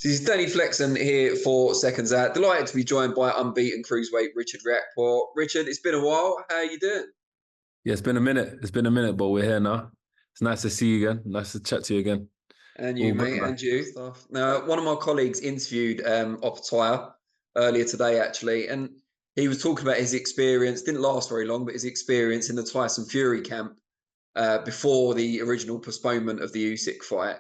This is Danny Flexen here for Seconds Out. Delighted to be joined by unbeaten cruiserweight Richard Riakporhe. Richard, it's been a while. How are you doing? Yeah, it's been a minute. It's been a minute, but we're here now. It's nice to see you again. Nice to chat to you again. And you, All good, mate, man. and you. Now, one of my colleagues interviewed Opetaia earlier today, actually, and he was talking about his experience. Didn't last very long, but his experience in the Tyson Fury camp before the original postponement of the Usyk fight.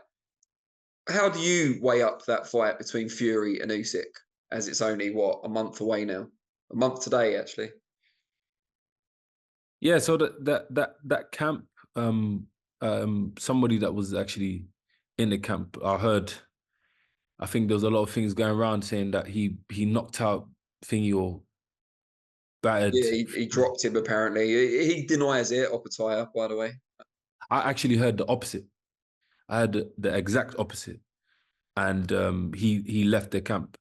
How do you weigh up that fight between Fury and Usyk, as it's only, a month away now? A month today, actually. Yeah, so that camp, somebody that was actually in the camp, I think there was a lot of things going around saying that he knocked out Thingy or battered. Yeah, he dropped him apparently. He denies it, Opetaia, by the way. I actually heard the opposite. I heard the exact opposite. And he left the camp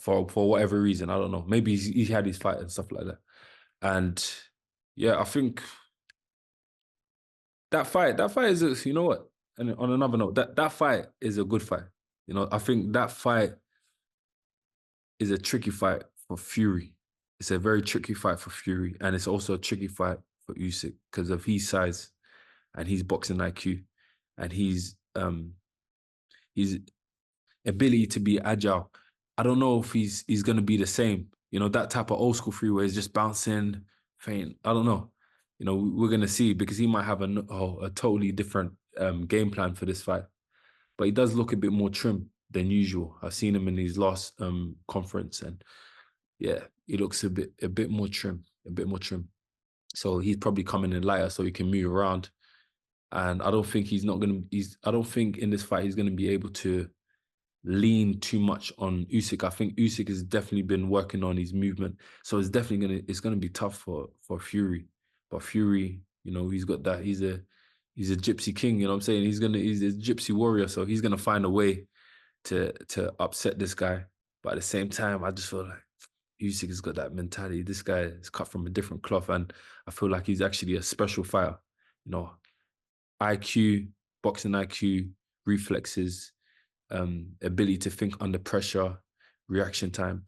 for whatever reason. I don't know. Maybe he had his fight and stuff like that. And yeah, I think that fight is, you know what? And on another note, that fight is a good fight. You know, I think that fight is a tricky fight for Fury. It's a very tricky fight for Fury, and it's also a tricky fight for Usyk because of his size and his boxing IQ and his ability to be agile. I don't know if he's going to be the same. You know, that type of old school Fury where he's just bouncing, faint. I don't know. You know, we're going to see because he might have a totally different game plan for this fight. But he does look a bit more trim than usual. I've seen him in his last conference, and yeah, he looks a bit more trim, So he's probably coming in lighter so he can move around. And I don't think I don't think in this fight he's going to be able to lean too much on Usyk. I think Usyk has definitely been working on his movement, so it's gonna be tough for Fury. But Fury, you know, he's got that. He's a Gypsy King. You know what I'm saying? He's a Gypsy warrior, so he's gonna find a way to upset this guy. But at the same time, I just feel like Usyk has got that mentality. This guy is cut from a different cloth, and I feel like he's actually a special fighter. You know, IQ, boxing IQ, reflexes, ability to think under pressure, reaction time,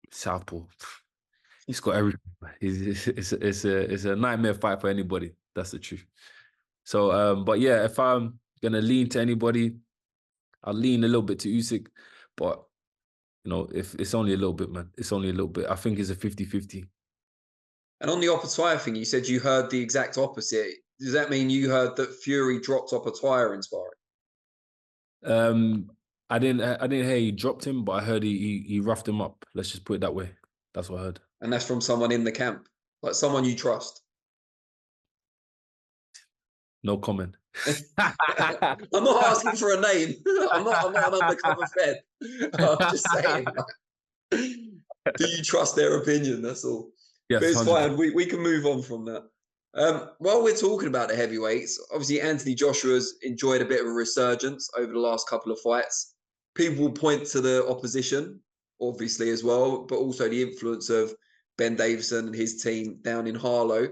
southpaw. He's got everything. It's a nightmare fight for anybody. That's the truth. So, but yeah, if I'm gonna lean to anybody, I'll lean a little bit to Usyk, but you know, if it's only a little bit, man. It's only a little bit. I think it's a 50-50. And on the Opetaia thing, you said you heard the exact opposite. Does that mean you heard that Fury dropped Opetaia in sparring? I didn't hear he dropped him, but I heard he roughed him up. Let's just put it that way. That's what I heard. And that's from someone in the camp, like someone you trust. No comment. I'm not asking for a name. I'm not an undercover fed. I'm just saying. Do you trust their opinion? That's all. Yes, but it's 100%. fine. We can move on from that. While we're talking about the heavyweights, obviously Anthony Joshua's enjoyed a bit of a resurgence over the last couple of fights. People will point to the opposition, obviously, as well, but also the influence of Ben Davison and his team down in Harlow.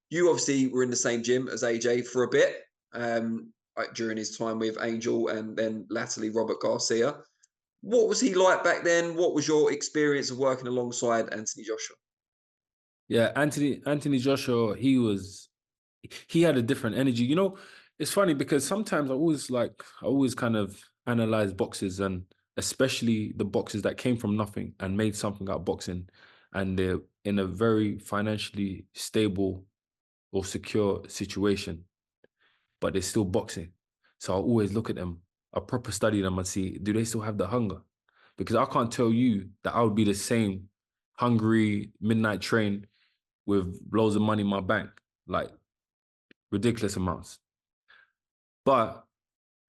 You obviously were in the same gym as AJ for a bit during his time with Angel and then latterly Robert Garcia. What was he like back then? What was your experience of working alongside Anthony Joshua? Yeah, Anthony Joshua, he had a different energy. You know, it's funny because sometimes I always kind of analyze boxes, and especially the boxes that came from nothing and made something out of boxing, and they're in a very financially stable or secure situation, but they're still boxing. So I always look at them, I proper study them and see, do they still have the hunger? Because I can't tell you that I would be the same hungry midnight train with loads of money in my bank, like ridiculous amounts. But,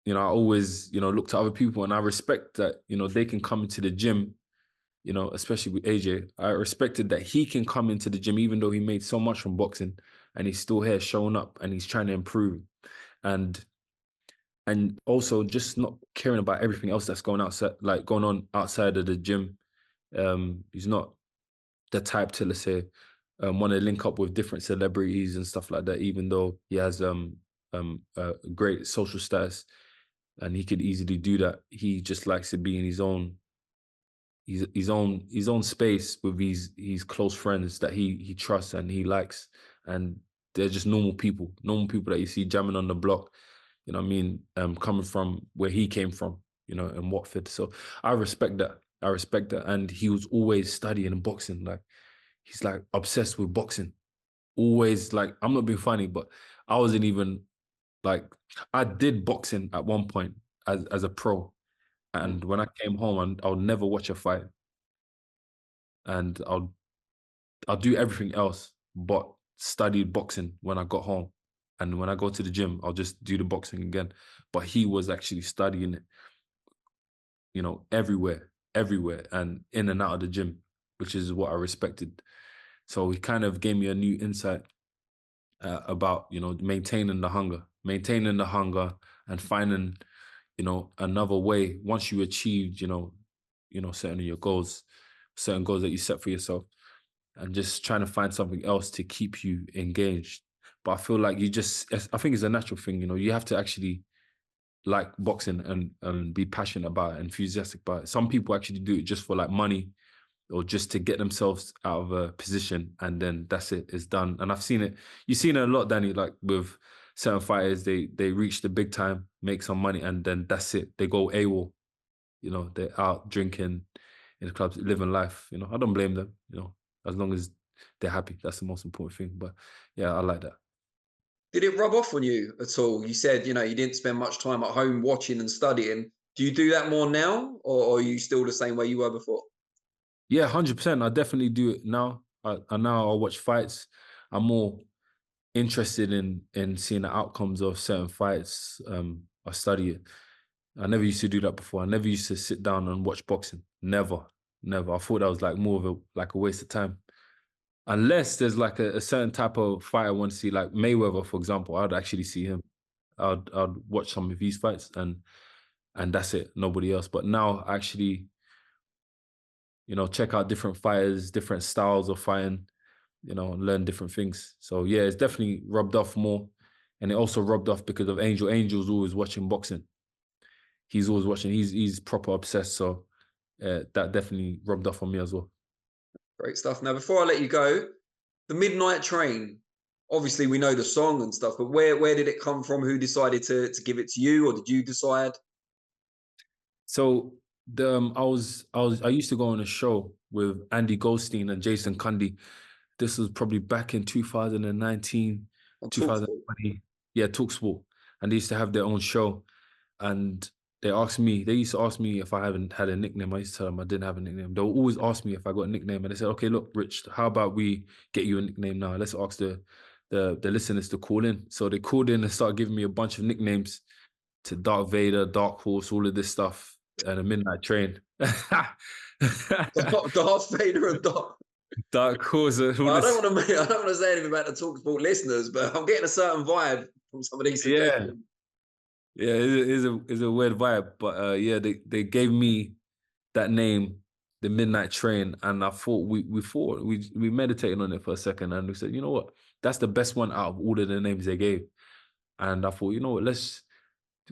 you know, I always, look to other people, and I respect that, they can come into the gym, especially with AJ. I respected that he can come into the gym, even though he made so much from boxing, and he's still here showing up and he's trying to improve. And also just not caring about everything else that's going on outside of the gym. He's not the type to, let's say, want to link up with different celebrities and stuff like that, even though he has a great social status. and he could easily do that. He just likes to be in his own space with his close friends that he trusts and he likes, and they're just normal people that you see jamming on the block. You know what I mean? Coming from where he came from, you know, in Watford. So I respect that. I respect that. And he was always studying boxing. Like, he's like obsessed with boxing. Always, like, I'm not being funny, but I wasn't even like, I did boxing at one point as a pro. And when I came home, I'll never watch a fight. And I'll do everything else but study boxing when I got home. And when I go to the gym, I'll just do the boxing again. But he was actually studying it, you know, everywhere, and in and out of the gym, which is what I respected. So he kind of gave me a new insight about, you know, maintaining the hunger and finding, you know, another way once you achieved, certain of your goals, certain goals that you set for yourself, and just trying to find something else to keep you engaged. But I feel like I think it's a natural thing, you know, you have to actually like boxing and be passionate about it, enthusiastic about it. Some people actually do it just for like money or just to get themselves out of a position, and then that's it, it's done. And I've seen it. You've seen it a lot, Danny, like with certain fighters, they reach the big time, make some money, and then that's it. They go AWOL. You know, they're out drinking in the clubs, living life. You know, I don't blame them, you know, as long as they're happy. That's the most important thing. But yeah, I like that. Did it rub off on you at all? You said, you know, you didn't spend much time at home watching and studying. Do you do that more now, or are you still the same way you were before? Yeah, 100%. I definitely do it now. I now I watch fights. I'm more interested in seeing the outcomes of certain fights. I study it. I never used to do that before. I never used to sit down and watch boxing. Never, never. I thought that was like more of a waste of time. Unless there's like a certain type of fight I want to see, like Mayweather, for example, I'd actually see him. I'd watch some of his fights, and that's it. Nobody else. But now I actually, you know, check out different fighters, different styles of fighting, you know, and learn different things. So yeah, it's definitely rubbed off more. And it also rubbed off because of Angel. Angel's always watching boxing. He's always watching. He's proper obsessed. So that definitely rubbed off on me as well. Great stuff. Now, before I let you go, the Midnight Train. Obviously, we know the song and stuff, but where did it come from? Who decided to give it to you, or did you decide? So I used to go on a show with Andy Goldstein and Jason Cundy. This was probably back in 2019, On Talksport. 2020. Yeah, Talksport. And they used to have their own show. And they used to ask me if I haven't had a nickname. I used to tell them I didn't have a nickname. They'll always ask me if I got a nickname. And they said, okay, look, Rich, how about we get you a nickname now? Let's ask the listeners to call in. So they called in and started giving me a bunch of nicknames, to Dark Vader, Dark Horse, all of this stuff, and a Midnight Train. Darth Vader and Darth. Dark Horse, all I this. don't want to. I don't want to say anything about the Talksport listeners, but I'm getting a certain vibe from some of these Yeah, suggestions. yeah, it's a weird vibe, but yeah, they gave me that name, the Midnight Train, and I thought we meditated on it for a second, and we said, you know what, that's the best one out of all of the names they gave, and I thought, you know what,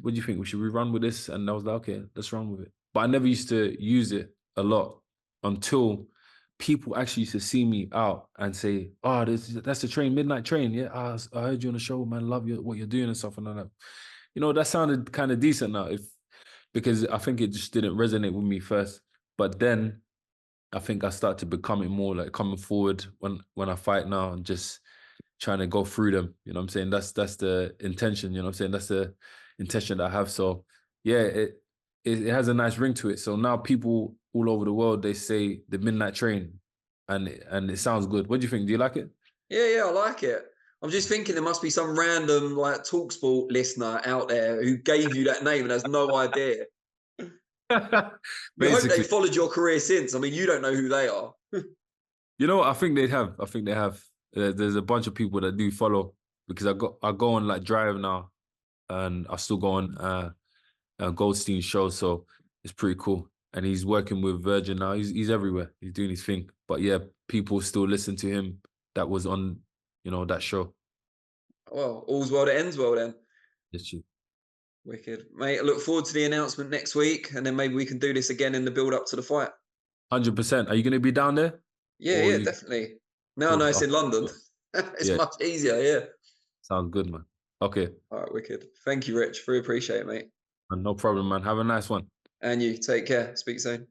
what do you think? Should we run with this? And I was like, okay, let's run with it. But I never used to use it a lot until people actually used to see me out and say, oh, that's the train, Midnight Train. Yeah, I heard you on the show, man. Love what you're doing and stuff. And I'm like, you know, that sounded kind of decent now, because I think it just didn't resonate with me first. But then I think I started to become it more, like coming forward when I fight now and just trying to go through them. You know what I'm saying? That's the intention. You know what I'm saying? That's the intention that I have. So yeah, it has a nice ring to it. So now people all over the world, they say the Midnight Train, and it sounds good. What do you think? Do you like it? Yeah, I like it. I'm just thinking there must be some random like Talksport listener out there who gave you that name and has no idea. You hope they Basically, followed your career since. I mean, you don't know who they are. you know what? I think they'd have. I think they have. There's a bunch of people that do follow, because I go on like Drive now, and I still go on Goldstein show, so it's pretty cool. And he's working with Virgin now. He's everywhere. He's doing his thing. But yeah, people still listen to him that was on, you know, that show. Well, all's well that ends well then. Literally. Wicked. Mate, I look forward to the announcement next week, and then maybe we can do this again in the build-up to the fight. 100%. Are you going to be down there? Yeah, definitely. Now I know it's in London. It's much easier, yeah. Sounds good, man. Okay. All right, wicked. Thank you, Rich. Really appreciate it, mate. No problem, man. Have a nice one. And you, take care. Speak soon.